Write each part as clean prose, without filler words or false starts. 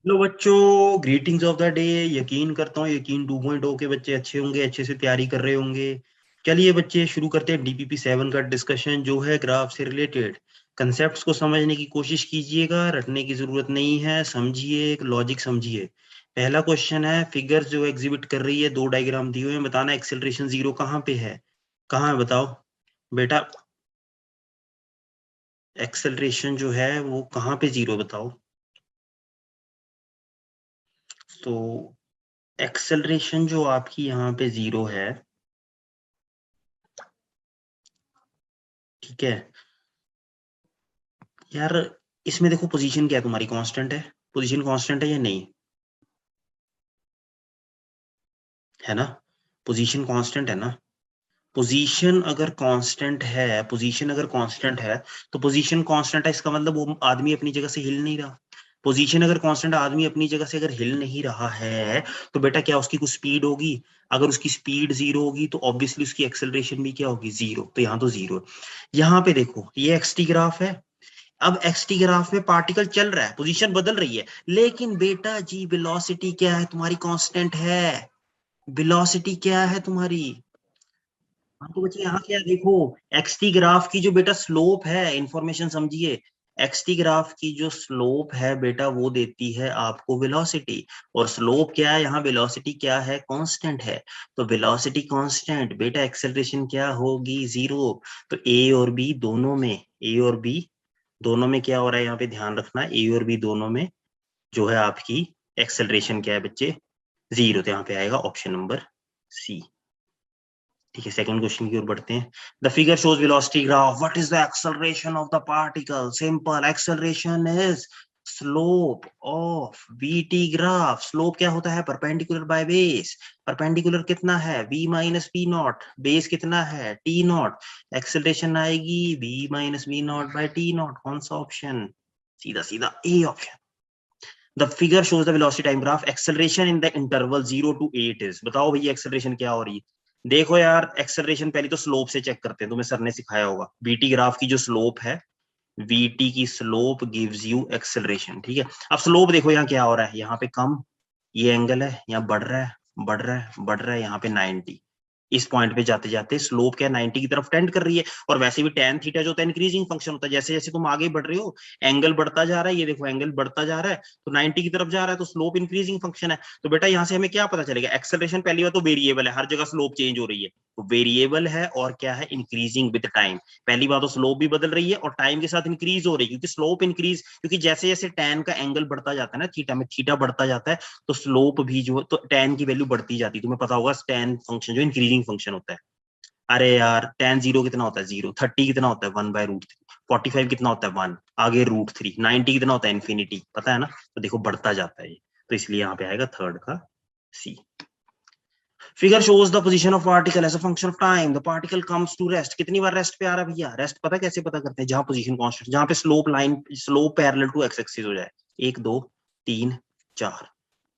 Hello बच्चों, greetings of the day. यकीन करता हूँ यकीन 2.0 के बच्चे अच्छे होंगे, अच्छे से तैयारी कर रहे होंगे। चलिए बच्चे, शुरू करते हैं डीपीपी 7 का डिस्कशन जो है ग्राफ से रिलेटेड। कंसेप्ट्स को समझने की कोशिश कीजिएगा, रटने की जरूरत नहीं है, समझिए, एक लॉजिक समझिए। पहला क्वेश्चन है, फिगर्स जो एग्जिबिट कर रही है, दो डायग्राम दिए हुए हैं, बताना एक्सेलरेशन जीरो कहाँ पे है। कहाँ है बताओ बेटा। एक्सेलरेशन जो है वो कहाँ पे जीरो बताओ। तो एक्सेलरेशन जो आपकी यहाँ पे जीरो है, ठीक है यार। इसमें देखो पोजीशन क्या है तुम्हारी, कांस्टेंट है। पोजीशन कांस्टेंट है या नहीं, है ना। पोजीशन कांस्टेंट है ना। पोजीशन अगर कांस्टेंट है, पोजीशन अगर कांस्टेंट है, तो पोजीशन कांस्टेंट है इसका मतलब वो आदमी अपनी जगह से हिल नहीं रहा। पोजीशन अगर कांस्टेंट, आदमी अपनी जगह से अगर हिल नहीं रहा है, तो बेटा क्या उसकी कुछ स्पीड होगी। अगर उसकी स्पीड जीरो होगी तो ऑब्वियसली उसकी एक्सेलरेशन भी क्या होगी, जीरो। तो यहाँ तो जीरो। यहाँ पे देखो ये एक्स टी ग्राफ है। अब एक्स टी ग्राफ में पार्टिकल चल रहा है, पोजीशन बदल रही है, लेकिन बेटा जी वेलोसिटी क्या है तुम्हारी, कांस्टेंट है। वेलोसिटी क्या है तुम्हारी। हाँ तो बच्चे यहाँ क्या देखो, एक्स टी ग्राफ की जो बेटा स्लोप है, इंफॉर्मेशन समझिए। एक्स टी ग्राफ की जो स्लोप है बेटा वो देती है आपको वेलोसिटी। और स्लोप क्या है यहाँ, वेलोसिटी क्या है, कांस्टेंट है। तो वेलोसिटी कांस्टेंट बेटा, एक्सेलरेशन क्या होगी, जीरो। तो ए और बी दोनों में, ए और बी दोनों में क्या हो रहा है, यहाँ पे ध्यान रखना, ए और बी दोनों में जो है आपकी एक्सेलरेशन क्या है बच्चे, जीरो। तो यहाँ पे आएगा ऑप्शन नंबर सी। ठीक है, सेकंड क्वेश्चन की ओर बढ़ते हैं। The figure shows velocity graph, what is the acceleration of the particle. Simple, acceleration is slope of VT graph. Slope क्या होता है, परपेंडिकुलर बाय बेस। परपेंडिकुलर कितना है, v minus v naught, base कितना है, टी नॉट। एक्सेलरेशन आएगी v minus v naught by t naught. कौन सा ऑप्शन, सीधा सीधा A option. The figure shows the velocity time graph, acceleration in the interval 0 to 8 is. बताओ भैया acceleration क्या हो रही है। देखो यार, एक्सेलरेशन पहले तो स्लोप से चेक करते हैं, तुम्हें सर ने सिखाया होगा। वीटी ग्राफ की जो स्लोप है, वीटी की स्लोप गिव्स यू एक्सेलरेशन, ठीक है। अब स्लोप देखो यहाँ क्या हो रहा है, यहाँ पे कम, ये एंगल है, यहाँ बढ़ रहा है, बढ़ रहा है, बढ़ रहा है, यहाँ पे 90। इस पॉइंट पे जाते जाते स्लोप क्या 90 की तरफ टेंड कर रही है। और वैसे भी टेन थीटा जो होता है इंक्रीजिंग फंक्शन होता है, जैसे जैसे तुम आगे बढ़ रहे हो एंगल बढ़ता जा रहा है, ये देखो एंगल बढ़ता जा रहा है, तो 90 की तरफ जा रहा है, तो स्लोप इंक्रीजिंग फंक्शन है। तो बेटा यहाँ से हमें क्या पता चलेगा, एक्सेलरेशन पहली बात तो वेरिएबल है, हर जगह स्लोप चेंज हो रही है, तो वेरिएबल है और क्या है, इंक्रीजिंग विद टाइम। पहली बात तो स्लोप भी बदल रही है और टाइम के साथ इंक्रीज हो रही है, क्योंकि स्लोप इंक्रीज, क्योंकि जैसे जैसे टैन का एंगल बढ़ता जाता है ना, थीटा में थीटा बढ़ता जाता है, तो स्लोप भी जो, तो टैन की वैल्यू बढ़ती जाती है। तुम्हें पता होगा टैन फंक्शन जो इंक्रीजिंग फंक्शन होता है। अरे यार टैन जीरो कितना होता है, जीरो। 30 कितना होता है, 1/√3। 45 कितना होता है, 1। आगे √3। 90 कितना होता है, इन्फिनिटी, पता है ना। तो देखो बढ़ता जाता है ये, तो इसलिए यहाँ पे आएगा थर्ड का C. Figure shows the position of particle as a function of time, the particle comes to rest. कितनी बार रेस्ट पे आ रहा है भैया, रेस्ट पता कैसे पता करते हैं, जहां पोजीशन कांस्टेंट, जहां पे slope line, slope parallel to x axis हो जाए। 1 2 3 4,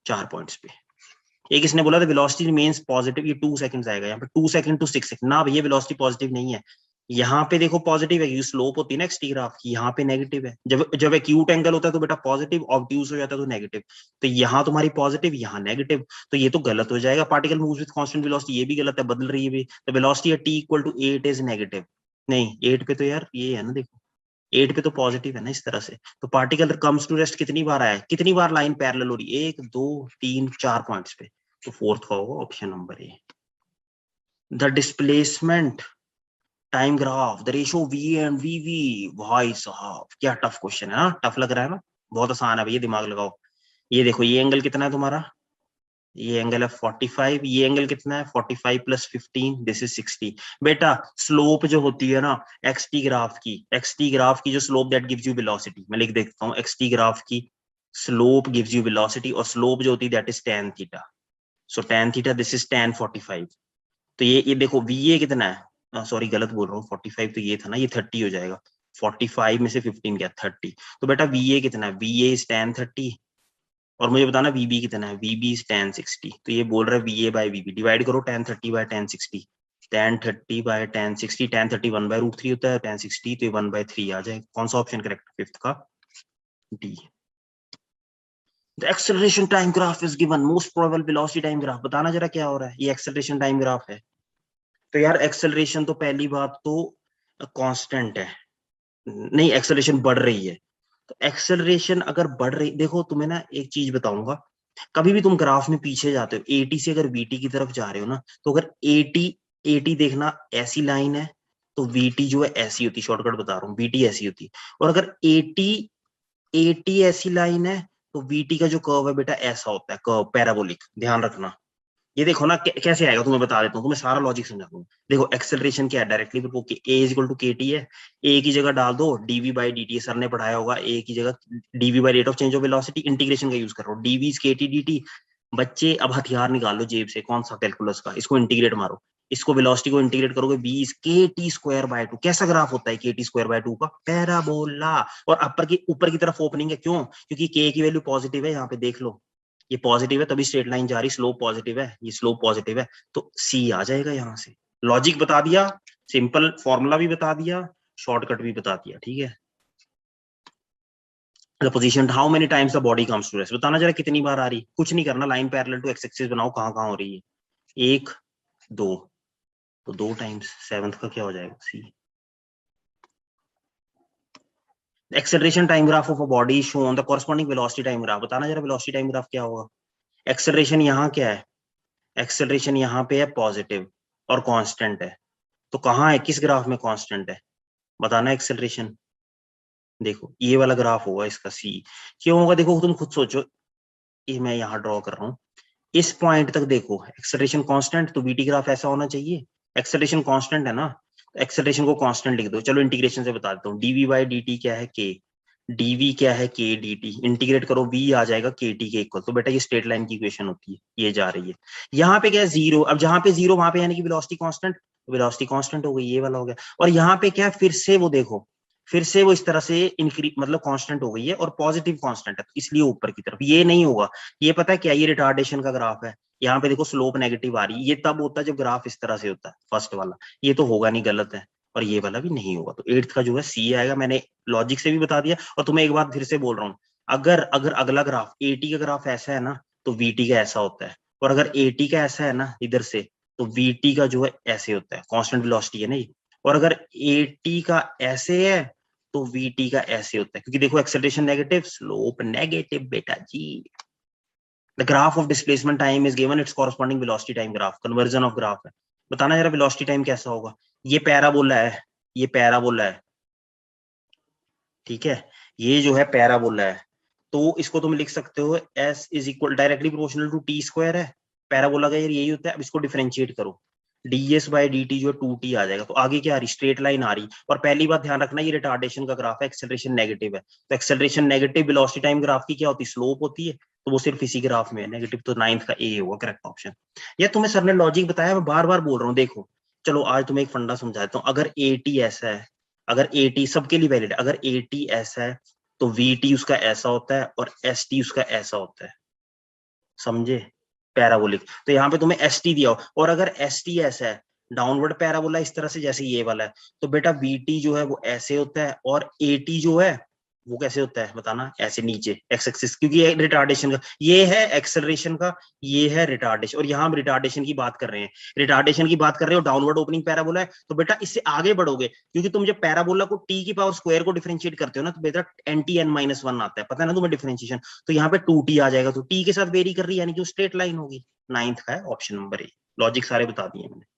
4 पॉइंट्स पे। एक इसने बोला था वेलोसिटी रिमेन्स पॉजिटिव, ये 2 सेकंड्स आएगा यहाँ पे, 2 सेकंड टू 6 सेकंड ना भैया, वेलोसिटी पॉजिटिव नहीं है। यहाँ पे देखो पॉजिटिव है, क्योंकि स्लोप होती है ना एक्स टी ग्राफ की, यहाँ पे नेगेटिव है। जब जब एक्यूट एंगल होता है तो बेटा पॉजिटिव, ऑब्ट्यूज हो जाता है तो नेगेटिव। तो यहाँ तुम्हारी पॉजिटिव, यहाँ नेगेटिव, तो ये तो गलत हो जाएगा। Particle moves with constant velocity, ये भी गलत है, बदल रही है भी। तो velocity at t equal to 8 is negative. नहीं 8 पे तो यार ये है ना, देखो 8 पे तो पॉजिटिव है ना, इस तरह से। तो पार्टिकल कम्स टू रेस्ट कितनी बार आया है, कितनी बार लाइन पैरेलल हो रही है, 1 2 3 4 पॉइंट्स पे। तो फोर्थ का होगा option number A. The displacement time graph, the ratio v and v v. भाई साहब क्या टफ क्वेश्चन है ना, टफ लग रहा है ना। बहुत आसान है भैया, दिमाग लगाओ। ये देखो ये एंगल कितना है तुम्हारा, ये एंगल है 45, ये एंगल कितना है 45 प्लस 15, दिस इज 60। बेटा स्लोप जो होती है ना एक्स टी ग्राफ की, एक्स टी ग्राफ की जो slope that gives you velocity, मैं लिख देता हूँ, एक्स टी ग्राफ की स्लोप गिव्स यू वेलोसिटी, और स्लोप जो होती है that is tan theta. So tan theta this is tan 45। तो ये देखो वी ए कितना है, सॉरी गलत बोल रहा हूँ, 45 तो ये था ना, ये 30 हो जाएगा। 45 में से 15 क्या, 30। तो बेटा वी ए कितना है, वी ए इज tan 30। और मुझे बताना वीबी कितना है, वीबी इज tan 60। तो ये बोल रहा है v a by v b, divide करो tan 30 by tan 60। tan 30 by tan 60, tan 30 1/√3 होता है, tan 60 तो ये 1/3 आ जाए। कौन सा ऑप्शन करेक्ट, फिफ्थ का D. The acceleration time graph is given, most probable velocity time graph. बताना जरा क्या हो रहा है, ये एक्सेलरेशन टाइम ग्राफ है। तो यार एक्सेलरेशन तो पहली बात तो कांस्टेंट है, नहीं एक्सेलरेशन बढ़ रही है। तो एक्सेलरेशन अगर बढ़ रही, देखो तुम्हें ना एक चीज बताऊंगा, कभी भी तुम ग्राफ में पीछे जाते हो, 80 से अगर VT की तरफ जा रहे हो ना, तो अगर 80 देखना ऐसी लाइन है, तो VT जो है ऐसी होती, शॉर्टकट बता रहा हूँ, VT ऐसी होती। और अगर 80 ऐसी लाइन है, तो VT का जो कर्व है बेटा ऐसा होता है, कर्व पैराबोलिक, ध्यान रखना। ये देखो ना कैसे आएगा, तुम्हें बता देता हूँ, तुम्हें सारा लॉजिक समझा दूंगा। देखो एक्सेलरेशन क्या है, directly a is equal to KT है, ए की जगह डाल दो dv/dt, सर ने पढ़ाया होगा, ए की जगह dv rate of change of velocity, integration का यूज कर रहा हूँ, dv इज KT dt। बच्चे अब हथियार निकाल लो जेब से, कौन सा कैलकुलस का, इसको इंटीग्रेट मारो, इसको वेलोसिटी को इंटीग्रेट करोगे, v इज KT²/2। कैसा ग्राफ होता है KT²/2 का, पैराबोला। और ऊपर की तरफ ओपनिंग है, क्यों, क्योंकि k की वैल्यू पॉजिटिव है, यहाँ पे देख लो ये पॉजिटिव है, तभी स्ट्रेट लाइन जा रही, स्लोप पॉजिटिव है, ये स्लोप पॉजिटिव है, तो सी आ जाएगा यहाँ से। लॉजिक बता दिया, सिंपल फॉर्मूला भी बता दिया, शॉर्टकट भी बता दिया, ठीक है। The position, how many times the body comes to rest, बताना जरा कितनी बार आ रही, कुछ नहीं करना, line parallel to x axis बनाओ, कहाँ कहाँ हो रही है, 1 2, तो 2 टाइम्स, 7th का क्या हो जाएगा, C. Acceleration time graph of a body show on the corresponding velocity time graph, बताना जरा वेलोसिटी टाइम ग्राफ क्या होगा। एक्सेलरेशन यहाँ क्या है, एक्सेलरेशन यहाँ पे है पॉजिटिव और कांस्टेंट है, तो कहाँ है, किस ग्राफ में कांस्टेंट है, बताना एक्सेलरेशन। देखो ये वाला ग्राफ होगा इसका, सी। क्यों होगा, देखो तुम खुद सोचो, ये मैं यहाँ ड्रॉ कर रहा हूँ, इस पॉइंट तक देखो एक्सेलरेशन कांस्टेंट, तो VT ग्राफ ऐसा होना चाहिए। एक्सेलरेशन कांस्टेंट है ना, एक्सेलरेशन को कांस्टेंट लिख दो, चलो इंटीग्रेशन से बता देता हूँ, dv/dt क्या है, k, dv क्या है, k dt, इंटीग्रेट करो, v आ जाएगा KT के इक्वल। तो बेटा ये स्ट्रेट लाइन की इक्वेशन होती है, ये जा रही है, यहाँ पे क्या है 0, अब जहाँ पे 0 वहां पे यानी कि वेलोसिटी कांस्टेंट, वेलोसिटी कांस्टेंट हो गई, ये वाला हो गया। और यहाँ पे क्या है, फिर से वो देखो, फिर से वो इस तरह से इंक्रीज, मतलब कांस्टेंट हो गई है, और पॉजिटिव कांस्टेंट है, तो इसलिए ऊपर की तरफ ये नहीं होगा। ये पता है क्या, ये रिटार्डेशन का ग्राफ है, यहाँ पे देखो स्लोप नेगेटिव आ रही है, ये तब होता है जब ग्राफ इस तरह से होता है, फर्स्ट वाला, ये तो होगा नहीं, गलत है, और ये वाला भी नहीं होगा, तो 8th का जो है सी आएगा। मैंने लॉजिक से भी बता दिया, और तुम्हें एक बात फिर से बोल रहा हूँ, अगर अगर अगला ग्राफ 80 का ग्राफ ऐसा है ना, तो VT का ऐसा होता है, और अगर 80 का ऐसा है ना इधर से, तो VT का जो है ऐसे होता है, कांस्टेंट वेलोसिटी है ना ये। और अगर 80 का ऐसे है, तो VT का ऐसे होता है, क्योंकि देखो एक्सेलरेशन नेगेटिव, स्लोप नेगेटिव बेटा जी। The graph of displacement time is given, its corresponding velocity time graph, conversion of graph है। बताना जरा velocity time कैसा होगा, ये पैराबोला है, ये पैराबोला है, ठीक है, ये जो है पैराबोला है, तो इसको तुम लिख सकते हो S is equal directly proportional to T² है, पैराबोला का यही होता है। अब इसको डिफरेंशिएट करो, ds/dt जो 2t आ जाएगा, तो आगे क्या आ रही, स्ट्रेट लाइन आ रही। और पहली बात ध्यान रखना, ये रिटार्डेशन का ग्राफ है, एक्सेलरेशन नेगेटिव है, तो acceleration negative velocity time graph की क्या होती है, स्लोप होती है, तो वो सिर्फ इसी ग्राफ में है नेगेटिव, तो 9th का ए होगा करेक्ट ऑप्शन। या तुम्हें सर ने लॉजिक बताया, मैं बार बार बोल रहा हूँ, देखो चलो आज तुम्हें एक फंडा समझाता हूँ, अगर 80 ऐसा है, अगर 80 सबके लिए वैलिड है, अगर 80 ऐसा है, तो VT उसका ऐसा होता है, और ST उसका ऐसा होता है, समझे, पैराबोलिक। तो यहाँ पे तुम्हें ST दिया हो, और अगर ST ऐसा है, डाउनवर्ड पैराबोला इस तरह से जैसे ये वाला है, तो बेटा VT जो है वो ऐसे होता है, और AT जो है वो कैसे होता है, बताना, ऐसे नीचे एक्स एक्सिस, क्योंकि ये रिटार्डेशन का, ये है एक्सेलरेशन का, ये है रिटार्डेशन, और यहाँ हम रिटार्डेशन की बात कर रहे हैं, रिटार्डेशन की बात कर रहे हो, डाउनवर्ड ओपनिंग पैराबोला है, तो बेटा इससे आगे बढ़ोगे, क्योंकि तुम जब पैराबोला को t की पावर स्क्वायर को डिफरेंशिएट करते हो ना, तो बेटा NTN-1 आता है, पता है ना तुम्हें डिफरेंशिएशन, तो यहाँ पे 2t आ जाएगा, तो t के साथ वेरी कर रही है, यानी कि स्ट्रेट लाइन होगी। 9th का है ऑप्शन नंबर ए, लॉजिक सारे बता दिए मैंने।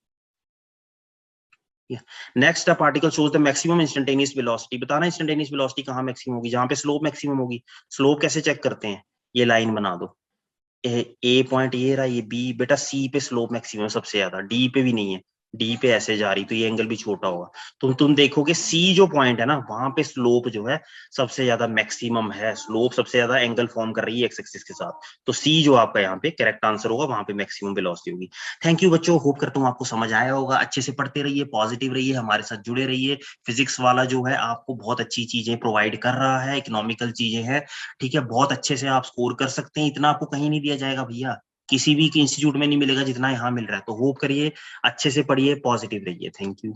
Next a particle shows the maximum instantaneous velocity, बताना इंस्टेंटेनियस वेलोसिटी कहाँ मैक्सिमम होगी, जहां पे स्लोप मैक्सिमम होगी। स्लोप कैसे चेक करते हैं, ये लाइन बना दो, ए पॉइंट ये रहा, ये बी, बेटा सी पे स्लोप मैक्सिमम सबसे ज्यादा, डी पे भी नहीं है, डी पे ऐसे जा रही, तो ये एंगल भी छोटा होगा, तुम देखोगे सी जो पॉइंट है ना, वहां पे स्लोप जो है सबसे ज्यादा मैक्सिमम है, स्लोप सबसे ज्यादा एंगल फॉर्म कर रही है एक्स एक्सिस के साथ, तो सी जो आपका यहाँ पे करेक्ट आंसर होगा, वहां पे मैक्सिमम वेलोसिटी होगी। थैंक यू बच्चों, होप करता हूँ आपको समझ आया होगा, अच्छे से पढ़ते रहिए, पॉजिटिव रहिए, हमारे साथ जुड़े रहिए। फिजिक्स वाला जो है आपको बहुत अच्छी चीजें प्रोवाइड कर रहा है, इकोनॉमिकल चीजें हैं, ठीक है, बहुत अच्छे से आप स्कोर कर सकते हैं, इतना आपको कहीं नहीं दिया जाएगा भैया, किसी भी इंस्टीट्यूट में नहीं मिलेगा जितना यहाँ मिल रहा है, तो होप करिए, अच्छे से पढ़िए, पॉजिटिव रहिए, थैंक यू।